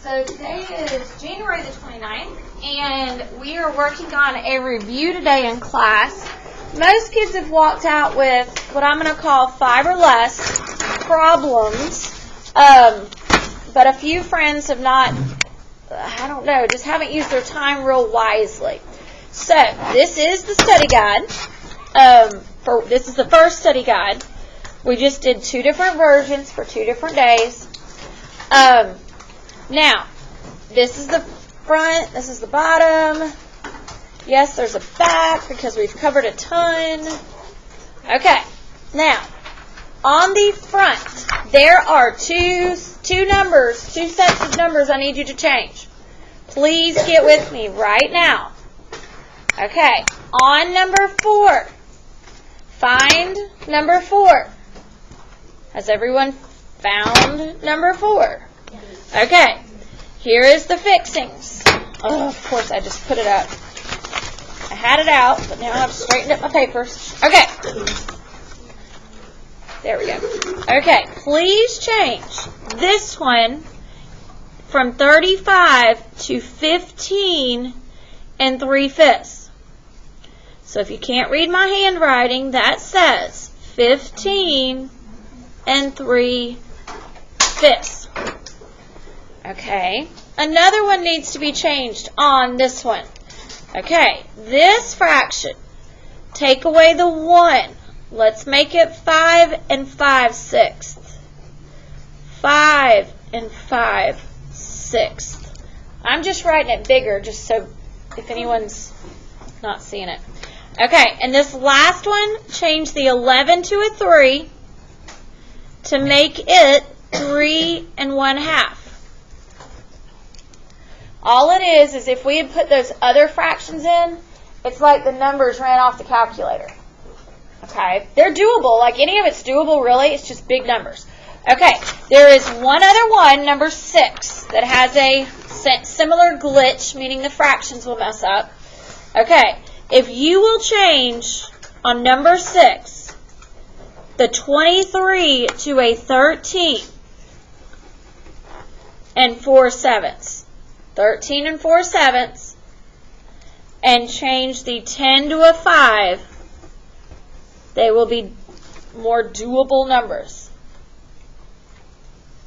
So today is January the 29th, and we are working on a review today in class. Most kids have walked out with what I'm going to call 5 or less problems, but a few friends have not, I don't know, just haven't used their time real wisely. So this is the study guide. This is the first study guide. We just did 2 different versions for 2 different days. Now, this is the front, this is the bottom. Yes, there's a back because we've covered a ton. Okay, now, on the front, there are two sets of numbers I need you to change. Please get with me right now. Okay, on number 4, find number 4. Has everyone found number 4? Okay, here is the fixings. Oh, of course, I just put it up. I had it out, but now I've straightened up my papers. Okay. There we go. Okay, please change this one from 35 to 15 and 3/5. So if you can't read my handwriting, that says 15 and 3/5. Okay, another one needs to be changed on this one. Okay, this fraction, take away the 1. Let's make it 5 and 5/6. 5 and 5/6. I'm just writing it bigger just so if anyone's not seeing it. Okay, and this last one, change the 11 to a 3 to make it 3 and 1/2. All it is if we had put those other fractions in, it's like the numbers ran off the calculator. Okay? They're doable. Like any of it's doable, really. It's just big numbers. Okay. There is one other one, number 6, that has a similar glitch, meaning the fractions will mess up. Okay. If you will change on number 6 the 23 to a 13 and 4/7. 13 and 4/7, and change the 10 to a 5, they will be more doable numbers.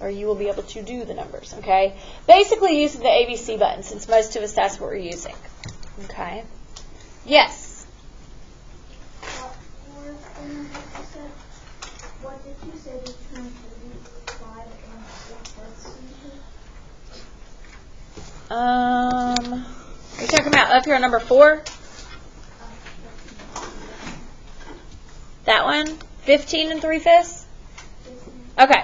Or you will be able to do the numbers, okay? Basically using the ABC button, since most of us that's what we're using. Okay? Yes? What did you say between 35 and 4/5? Are you talking about up here on number 4? That one? 15 and 3/5? Okay.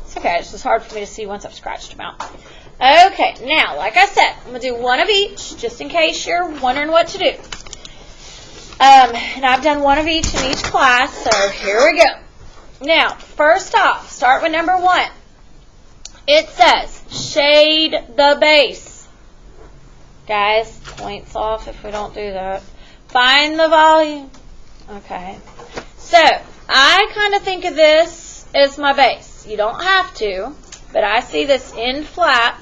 It's okay. It's just hard for me to see once I've scratched them out. Okay. Now, like I said, I'm going to do one of each, just in case you're wondering what to do. And I've done one of each in each class, so here we go. Now, first off, start with number 1. It says, shade the base. Guys, points off if we don't do that. Find the volume. Okay. So, I kind of think of this as my base. You don't have to, but I see this end flap.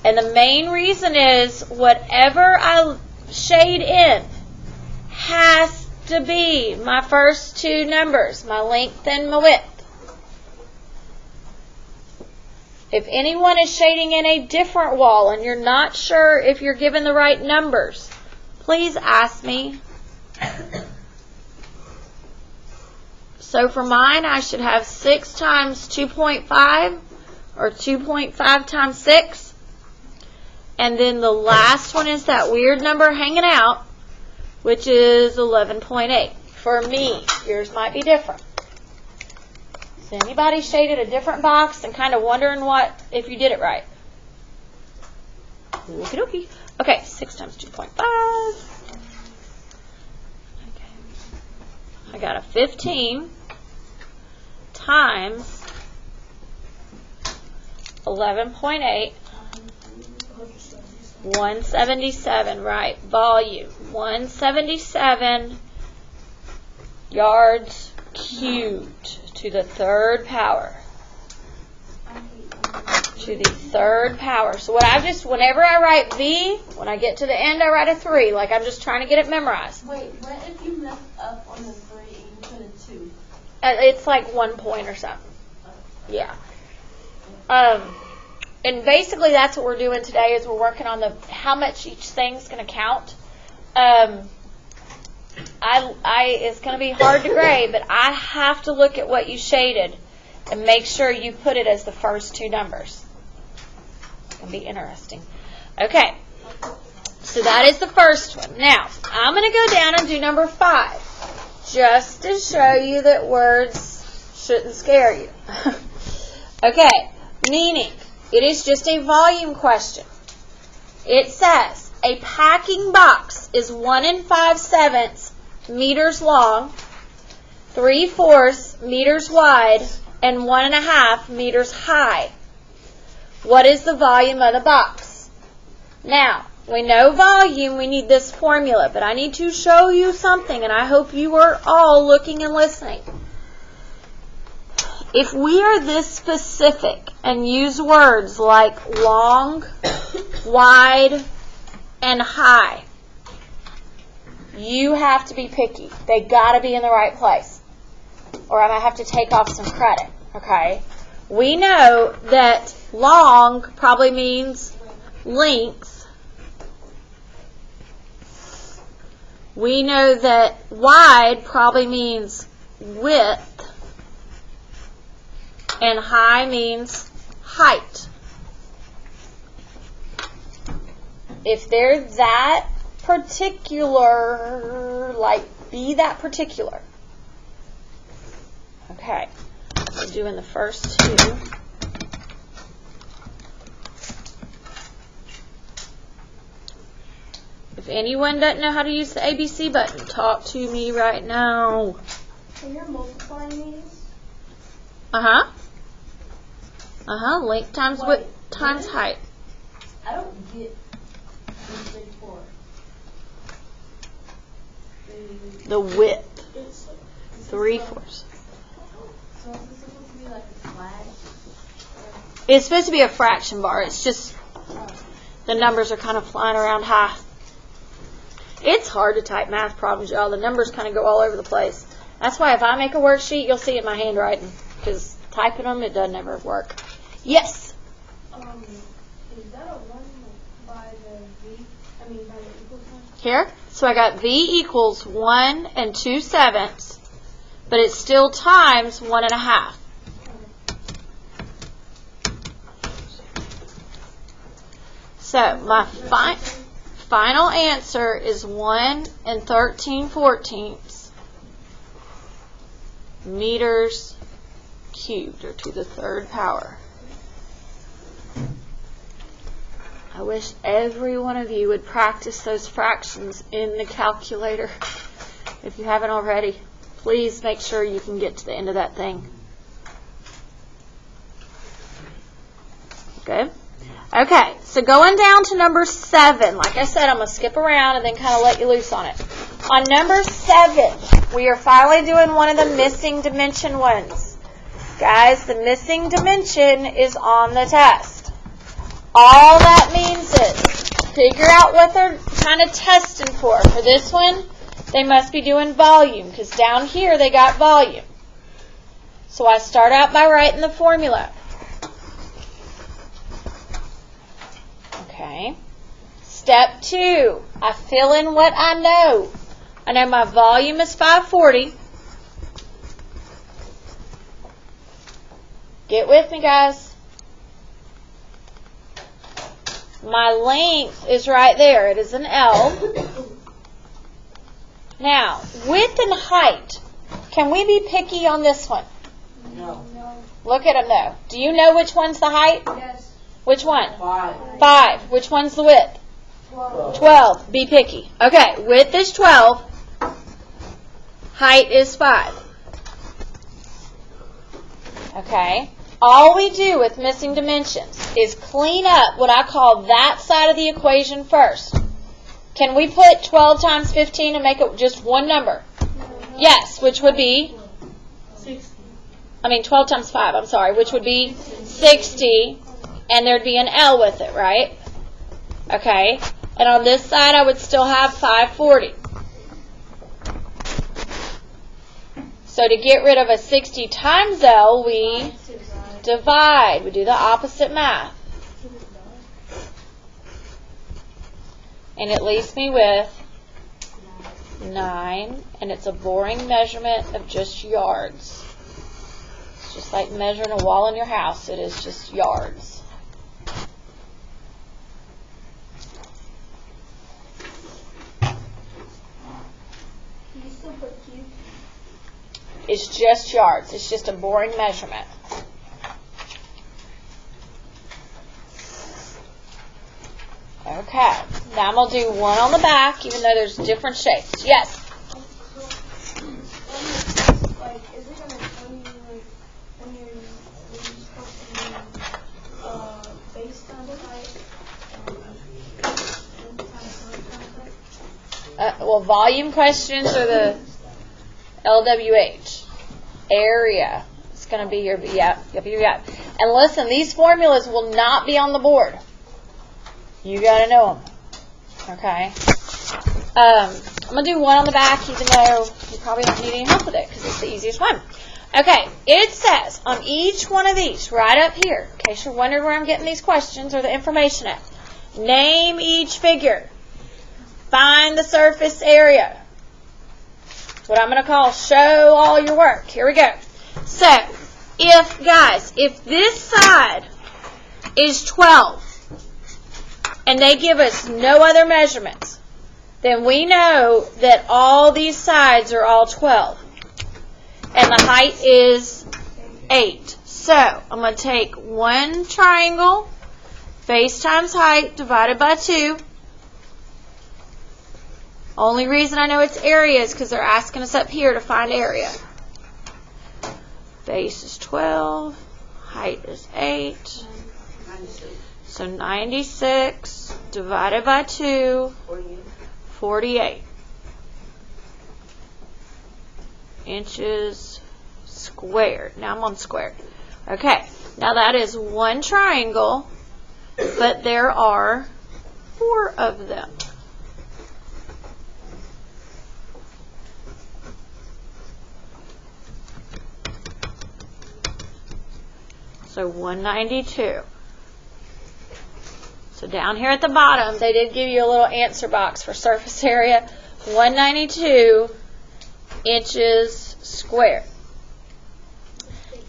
And the main reason is whatever I shade in has to be my first 2 numbers, my length and my width. If anyone is shading in a different wall and you're not sure if you're given the right numbers, please ask me. So for mine, I should have 6 times 2.5 or 2.5 times 6. And then the last one is that weird number hanging out, which is 11.8. For me, yours might be different. Anybody shaded a different box and kind of wondering if you did it right? Okie dokie. Okay, 6 times 2.5. Okay. I got a 15 times 11.8. 177, right. Volume. 177 yards cubed to the 3rd power. to the third power. So what whenever I write V, when I get to the end, I write a 3. Like I'm just trying to get it memorized. Wait, what if you mess up on the 3 and you put a 2? It's like 1 point or something. Yeah. And basically that's what we're doing today is we're working on how much each thing's going to count. It's going to be hard to grade, but I have to look at what you shaded and make sure you put it as the first 2 numbers. It's going to be interesting. Okay. So that is the first one. Now, I'm going to go down and do number 5, just to show you that words shouldn't scare you. Okay. Meaning, it is just a volume question. It says, a packing box is 1 5/7 meters long, 3/4 meters wide, and 1.5 meters high. What is the volume of the box? Now, we know volume, we need this formula, but I need to show you something, and I hope you are all looking and listening. If we are this specific and use words like long, wide, and high, you have to be picky. They got to be in the right place, or I might have to take off some credit, okay? We know that long probably means length. We know that wide probably means width. And high means height. If they're that particular, be that particular. Okay, we're doing the first 2. If anyone doesn't know how to use the ABC button, talk to me right now. So you're multiplying these? Length times width times height. I don't get 3/4. The width. 3/4. So is this supposed to be like a flag? It's supposed to be a fraction bar. It's just the numbers are kind of flying around high. It's hard to type math problems, y'all. The numbers kind of go all over the place. That's why if I make a worksheet, you'll see it in my handwriting. Because typing them, it doesn't ever work. Yes? Is that a 1 by the V? By the equal sign? Here? So I got V equals 1 2/7, but it's still times 1.5. So my final answer is 1 13/14 meters cubed, or to the third power. I wish every one of you would practice those fractions in the calculator. If you haven't already, please make sure you can get to the end of that thing. Good? Okay, so going down to number 7. Like I said, I'm going to skip around and then kind of let you loose on it. On number 7, we are finally doing one of the missing dimension ones. Guys, the missing dimension is on the test. All that means is figure out what they're kind of testing for. For this one, they must be doing volume, because down here they got volume. So I start out by writing the formula. Okay. Step 2, I fill in what I know. I know my volume is 540. Get with me, guys. My length is right there. It is an L. Now, width and height. Can we be picky on this one? No. Look at them, though. Do you know which one's the height? Yes. Which one? 5. 5. Which one's the width? 12. Be picky. Okay, width is 12. Height is 5. Okay. All we do with missing dimensions is clean up what I call that side of the equation first. Can we put 12 times 15 and make it just one number? Yes, which would be 60. 12 times 5, I'm sorry, which would be 60. and there'd be an L with it, right? Okay, and on this side I would still have 540. So to get rid of a 60 times L, we divide. We do the opposite math. And it leaves me with 9, and it's a boring measurement of just yards. It's just like measuring a wall in your house. It is just yards. You still put Q? It's just yards. It's just a boring measurement. Okay. Now I'm going to do one on the back, even though there's different shapes. Yes? Like, is it gonna tell you like when you're supposed to do base times height and times height? Well, volume questions are the LWH. Area. It's going to be your, yep. And listen, these formulas will not be on the board. You got to know them. Okay? I'm going to do one on the back, even though you probably don't need any help with it, because it's the easiest one. Okay, it says on each one of these, right up here, in case you're wondering where I'm getting these questions or the information at, name each figure. Find the surface area. What I'm going to call show all your work. Here we go. So, if this side is 12, and they give us no other measurements, then we know that all these sides are all 12. And the height is 8. So, I'm going to take one triangle, base times height, divided by 2. Only reason I know it's area is because they're asking us up here to find area. Base is 12, height is 8. So 96 divided by 2, 48 inches squared. Now I'm on squared. Okay, now that is one triangle, but there are 4 of them. So 192. So down here at the bottom, they did give you a little answer box for surface area. 192 inches squared.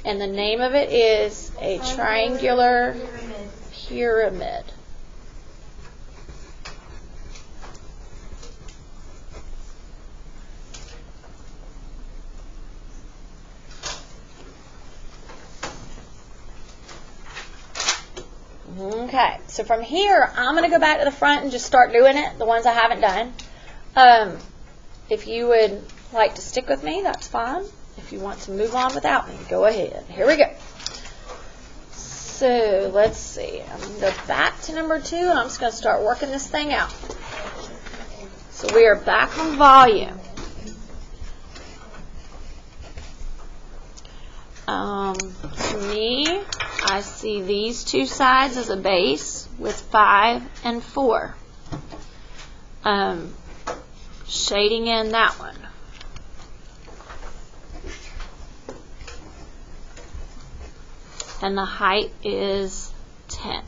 And the name of it is a triangular pyramid. Okay, so from here, I'm going to go back to the front and just start doing it, the ones I haven't done. If you would like to stick with me, that's fine. If you want to move on without me, go ahead. Here we go. So, let's see. I'm going to go back to number 2, and I'm just going to start working this thing out. So, we are back on volume. To me, I see these two sides as a base with 5 and 4. Shading in that one. And the height is 10.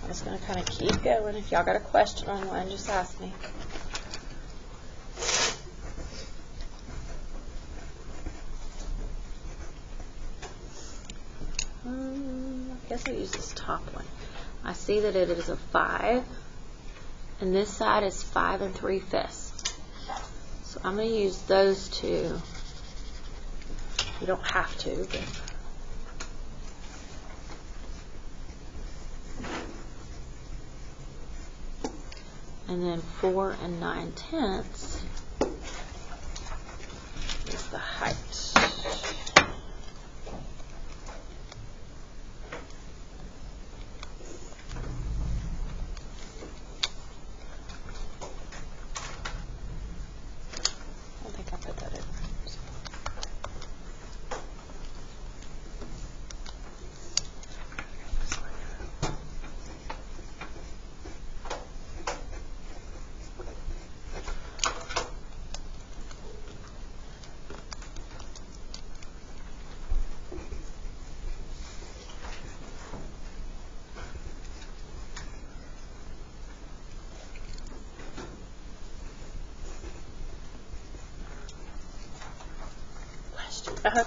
I'm just going to kind of keep going. If y'all got a question on one, just ask me. I guess I'll use this top one. I see that it is a 5, and this side is 5 3/5. So I'm going to use those two You don't have to, but. And then 4 9/10 is the height. I don't think I put that in.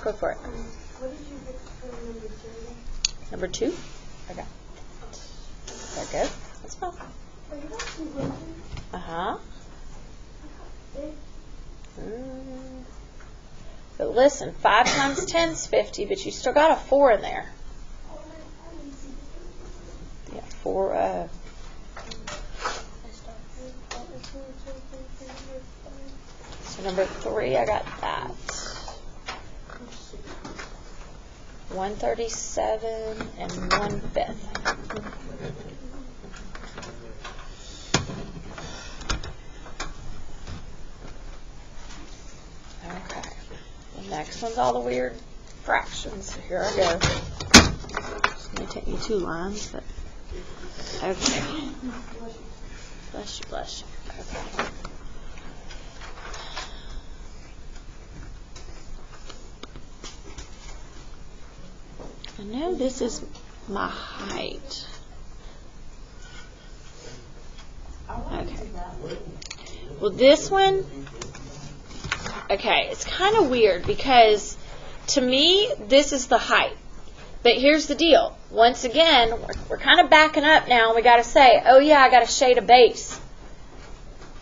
Go for it. What did you get for Number number 2? 2? Okay. Is that good? That's fine. Are you got 200? Uh-huh. Big. But listen, 5 times 10 is 50, but you still got a 4 in there. Oh, I didn't see the Yeah, 4, so number 3, I got that. 137 and 1/5. Okay. The next one's all the weird fractions. So here I go. It's going to take me 2 lines, but okay. Bless you, bless you. Okay. I know this is my height. Okay. Well, this one, okay, it's kind of weird because to me, this is the height. But here's the deal. Once again, we're kind of backing up now, and we got to say, oh yeah, I got to shade a base.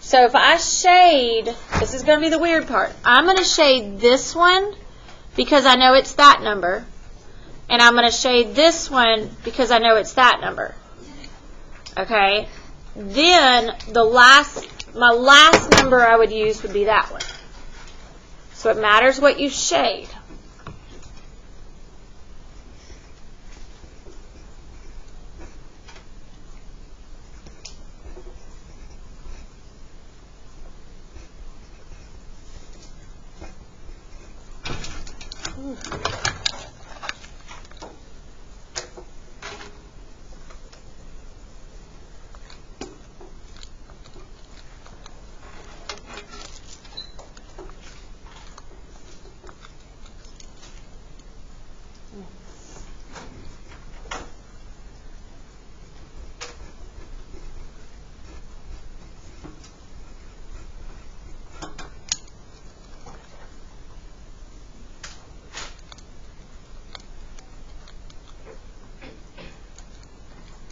So if I shade, this is going to be the weird part. I'm going to shade this one because I know it's that number. And I'm going to shade this one because I know it's that number. Okay? Then my last number I would use would be that one. So it matters what you shade.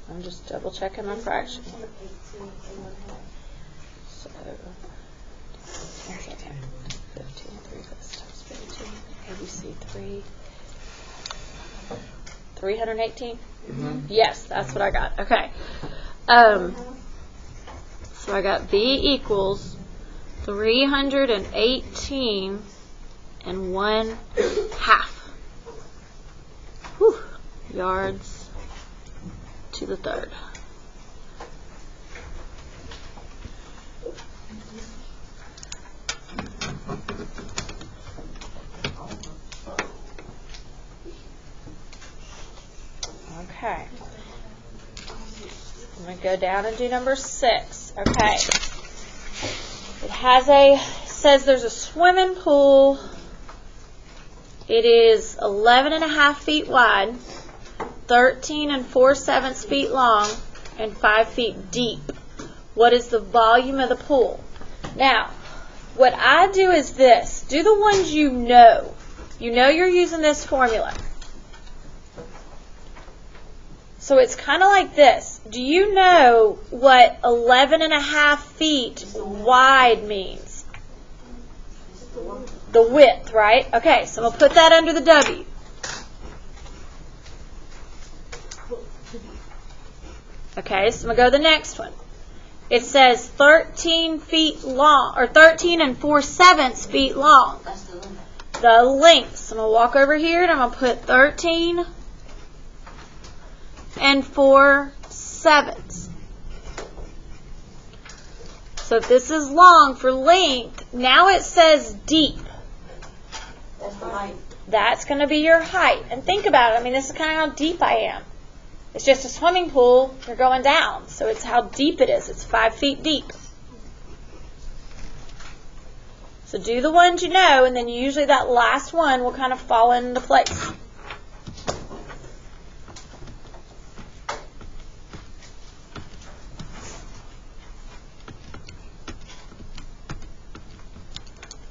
I'm just double checking my fraction. So, 1 second. 15, 3/5 times 15. ABC 318? Mm-hmm. Yes, that's what I got. Okay. So I got B equals 318 and 1/2. Whew. Yards to the third. Okay. I'm going to go down and do number 6. Okay. It says there's a swimming pool. It is 11.5 feet wide, 13 4/7 feet long, and 5 feet deep. What is the volume of the pool? Now, what I do is this. Do the ones you know. You know you're using this formula. So it's kind of like this. Do you know what 11.5 feet wide means? The width, right? Okay, so I'm going to put that under the W. Okay, so I'm going to go to the next one. It says 13 feet long, or 13 4/7 feet long. That's the limit. The length. So I'm going to walk over here and I'm going to put 13 4/7. So if this is long for length, now it says deep. That's the height. That's going to be your height. And think about it. I mean, this is kind of how deep I am. It's just a swimming pool. You're going down. So it's how deep it is. It's 5 feet deep. So do the ones you know, and then usually that last one will kind of fall into place.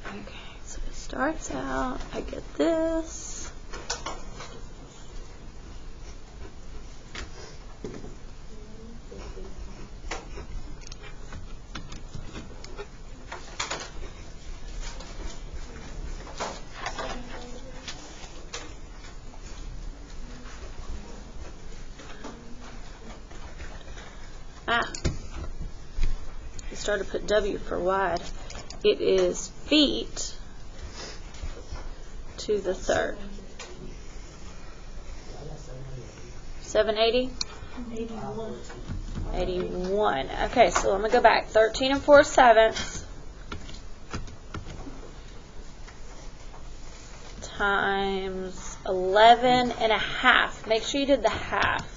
Okay, so it starts out, I get this. I started to put W for wide. It is feet to the third. 780? 81. Okay, so I'm going to go back. 13 4/7 times 11 1/2. Make sure you did the half.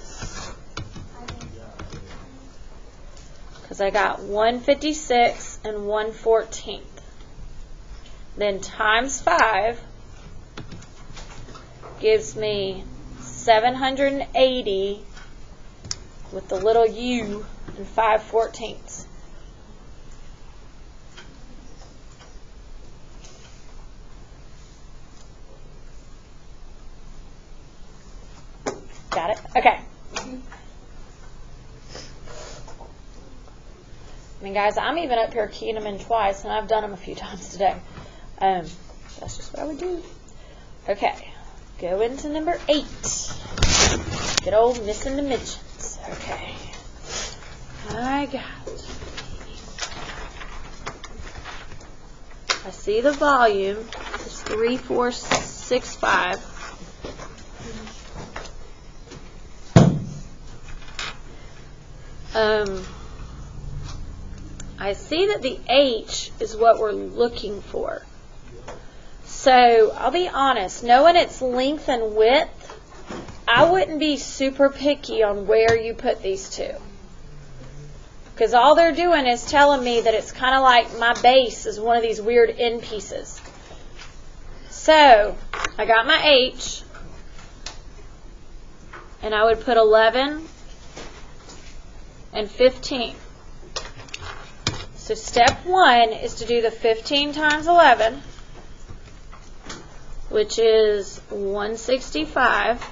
Because I got 1/56 and 1/14. Then times 5 gives me 780 with the little u and 5/14. Got it? Okay. I mean, guys, I'm even up here keying them in twice, and I've done them a few times today. That's just what I would do. Okay, go into number 8. Good old missing dimensions. Okay, I see the volume is 3465. I see that the H is what we're looking for. So, I'll be honest, knowing its length and width, I wouldn't be super picky on where you put these two. Because all they're doing is telling me that it's kind of like my base is one of these weird end pieces. So, I got my H, and I would put 11 and 15. So step 1 is to do the 15 times 11, which is 165.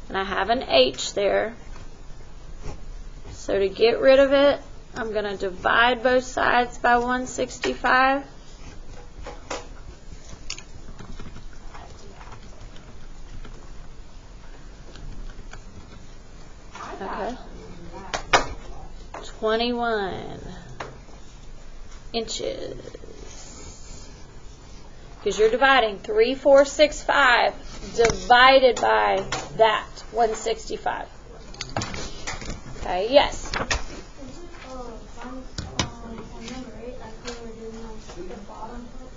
And I have an H there. So to get rid of it, I'm going to divide both sides by 165. Okay. 21 inches. Because you're dividing 3465 divided by that 165. Okay, yes. Is it on number 8, like we were doing on the bottom part?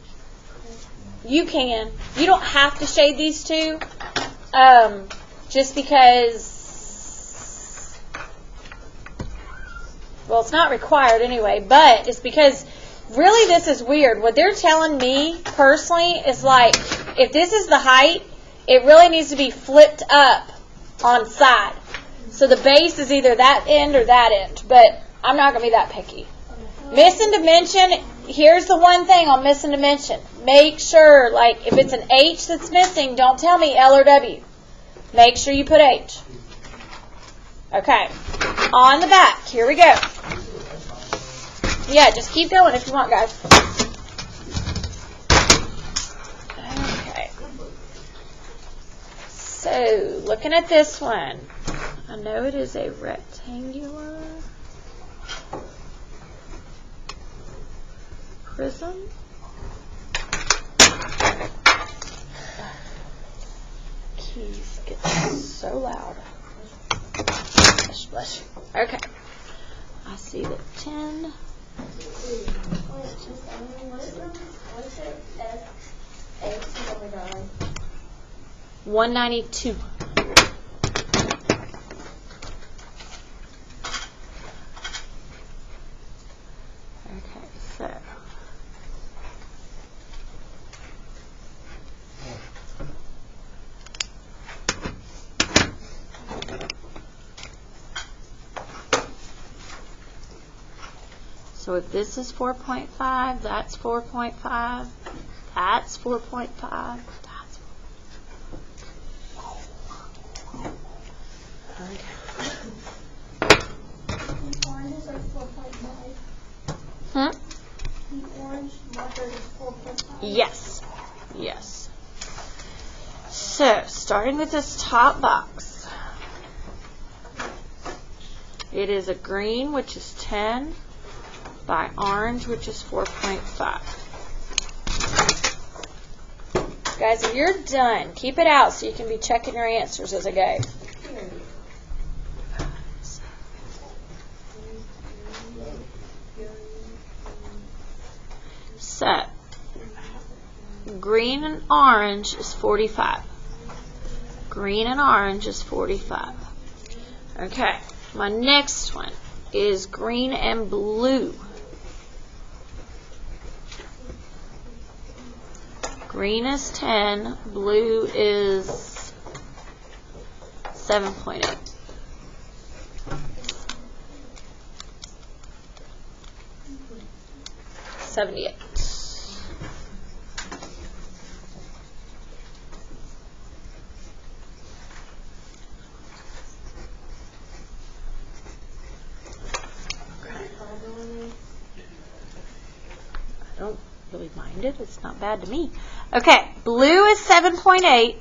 You can. You don't have to shade these two. Just because, well, it's not required anyway, but it's because really this is weird. What they're telling me personally is like, if this is the height, it really needs to be flipped up on side. So the base is either that end or that end, but I'm not going to be that picky. Missing dimension, here's the one thing on missing dimension. Make sure, like, if it's an H that's missing, don't tell me L or W. Make sure you put H. Okay. On the back, here we go. Yeah, just keep going if you want, guys. Okay. So, looking at this one, I know it is a rectangular prism. Keys get so loud. Bless you. Okay. I see the 10. 192. Okay, so. So if this is 4.5, that's 4.5, that's 4.5, that's 4.5. Okay. The orange is like 4.5. The orange marker is 4.5. Yes. Yes. So, starting with this top box, it is a green, which is 10, by orange, which is 4.5. Guys, if you're done, keep it out so you can be checking your answers as I go. So, green and orange is 45. Green and orange is 45. Okay, my next one is green and blue. Green is 10, blue is 7.8. $78. I don't really mind it. It's not bad to me. Okay, blue is 7.8,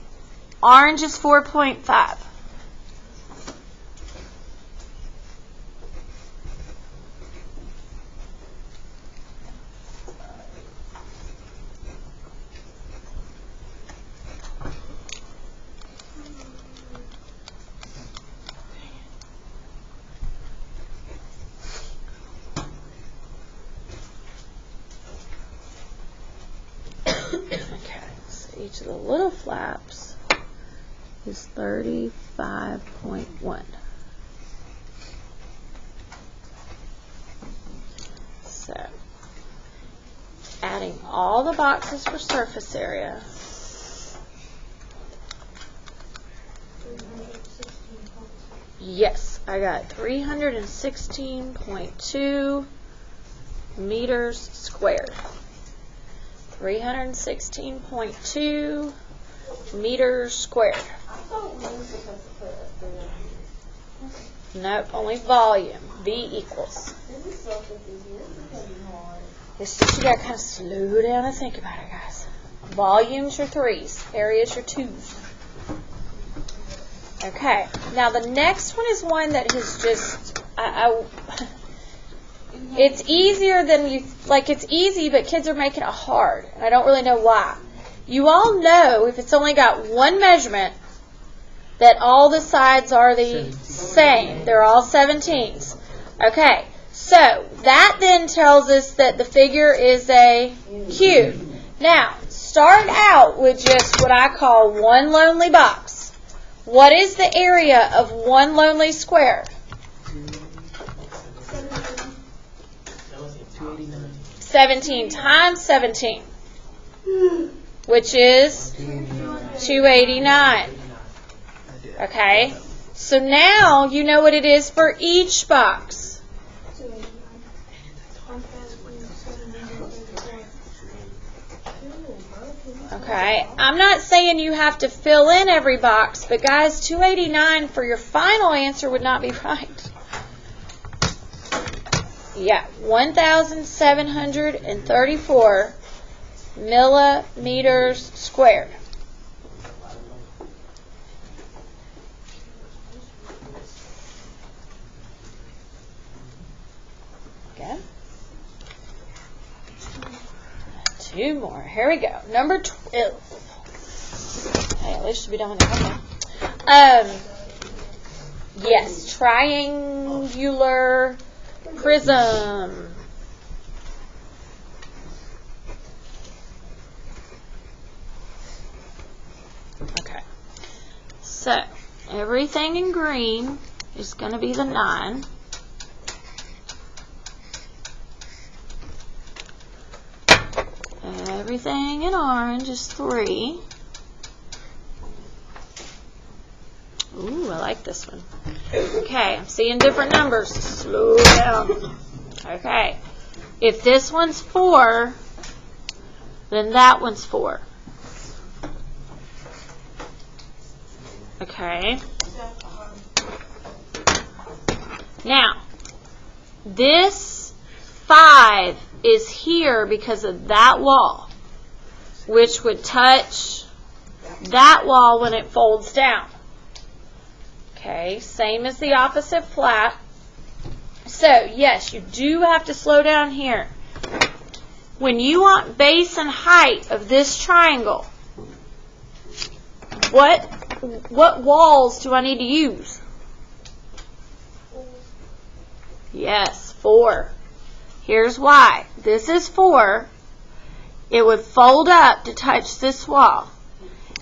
orange is 4.5. Okay, so each of the little flaps is 35.1. So, adding all the boxes for surface area. Yes, I got 316.2 meters squared. 316.2 meters squared. Nope, only volume. V equals. It's just you gotta kind of slow down and think about it, guys. Volume's your 3s, area's your 2s. Okay, now the next one is one that has just, it's easier than you, like it's easy, but kids are making it hard, and I don't really know why. You all know if it's only got one measurement, that all the sides are the same. They're all 17s. Okay, so that then tells us that the figure is a cube. Now, start out with just what I call one lonely box. What is the area of one lonely square? 17 times 17, which is 289. Okay, so now you know what it is for each box. Okay, I'm not saying you have to fill in every box, but guys, 289 for your final answer would not be right. Yeah, 1,734 millimeters squared. Okay. 2 more. Here we go. Number 12. Hey, at least should be done with it. Okay. Yes, triangular prism. Okay. So, everything in green is going to be the 9. Everything in orange is 3. Ooh, I like this one. Okay, I'm seeing different numbers. Slow down. Okay. If this one's 4, then that one's 4. Okay. Now, this 5 is here because of that wall, which would touch that wall when it folds down. Okay, same as the opposite flat. So, yes, you do have to slow down here. When you want base and height of this triangle, what walls do I need to use? Yes, 4. Here's why. This is 4. It would fold up to touch this wall.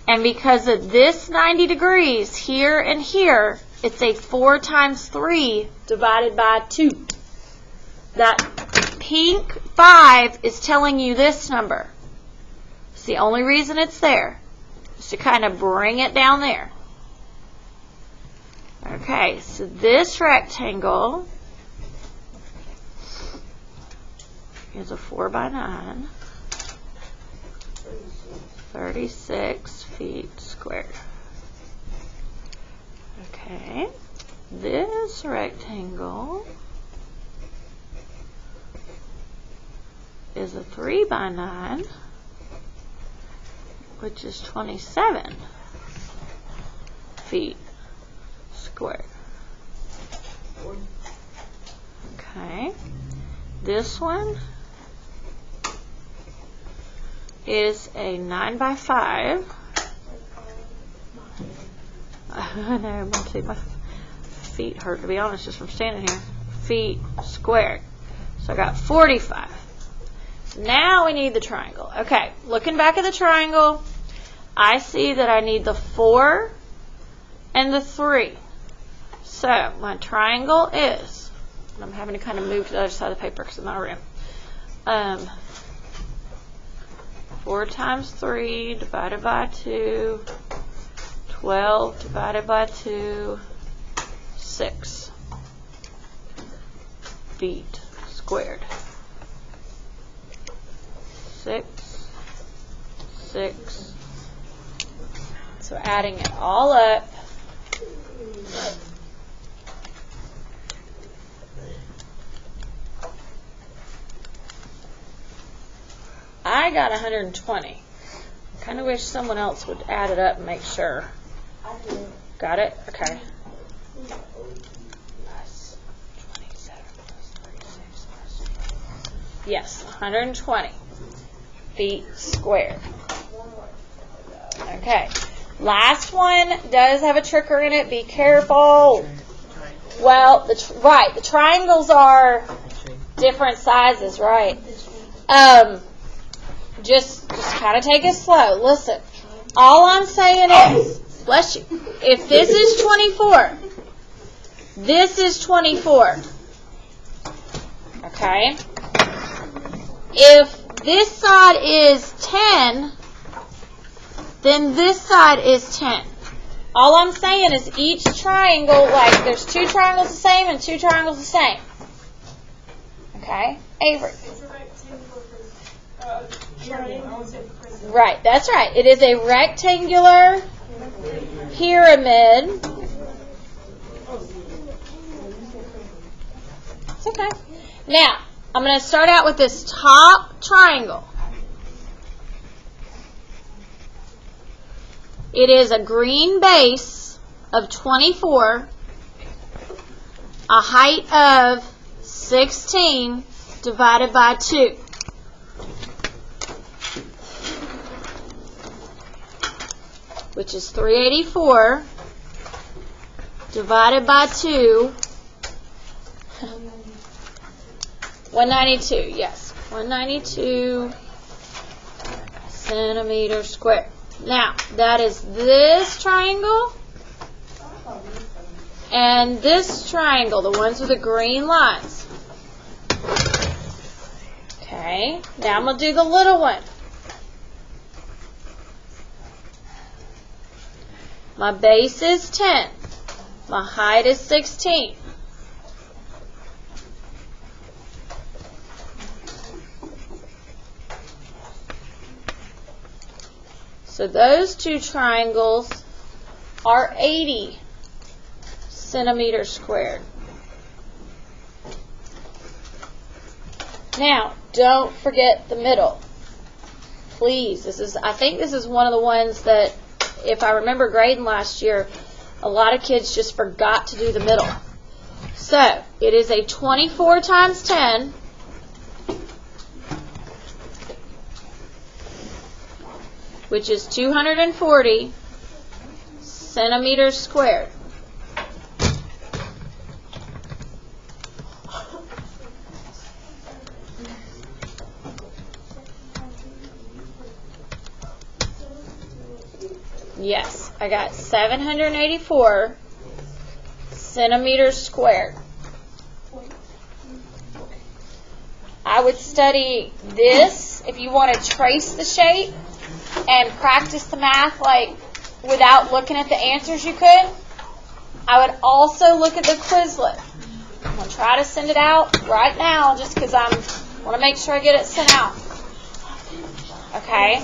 And because of this 90 degrees here and here, it's a 4 times 3 divided by 2. That pink 5 is telling you this number. It's the only reason it's there. Is to kind of bring it down there. Okay, so this rectangle is a 4 by 9. 36 feet squared. Okay, this rectangle is a 3 by 9, which is 27 feet squared. Okay, this one is a 9 by 5. I know, my feet hurt, to be honest, just from standing here. Feet squared. So I got 45. Now we need the triangle. Okay, looking back at the triangle, I see that I need the 4 and the 3. So my triangle is, and I'm having to kind of move to the other side of the paper because I'm not room. 4 times 3 divided by 2, 12 divided by 2, 6 feet squared. 6, 6. So adding it all up, I got 120. I kind of wish someone else would add it up and make sure. I did. Got it? Okay. Plus 27 plus 36 plus 12. Yes, 120 feet squared. Okay. Last one does have a tricker in it. Be careful. Well, the triangles are different sizes, right? Just kind of take it slow. Listen, all I'm saying is, bless you, if this is 24, this is 24. Okay? If this side is 10, then this side is 10. All I'm saying is each triangle, like there's 2 triangles the same and 2 triangles the same. Okay? Avery. It's a rectangle prism. Right, that's right. It is a rectangular pyramid. It's okay. Now, I'm going to start out with this top triangle. It is a green base of 24, a height of 16 divided by 2. Which is 384 divided by 2. 192, yes. 192 centimeters squared. Now, that is this triangle and this triangle, the ones with the green lines. Okay, now I'm going to do the little one. My base is 10. My height is 16. So those two triangles are 80 centimeters squared. Now, don't forget the middle. Please, I think this is one of the ones that, if I remember grading last year, a lot of kids just forgot to do the middle. So, it is a 24 times 10, which is 240 centimeters squared. Yes, I got 784 centimeters squared. I would study this if you want to trace the shape and practice the math like without looking at the answers you could. I would also look at the Quizlet. I'm going to try to send it out right now just because I want to make sure I get it sent out. Okay?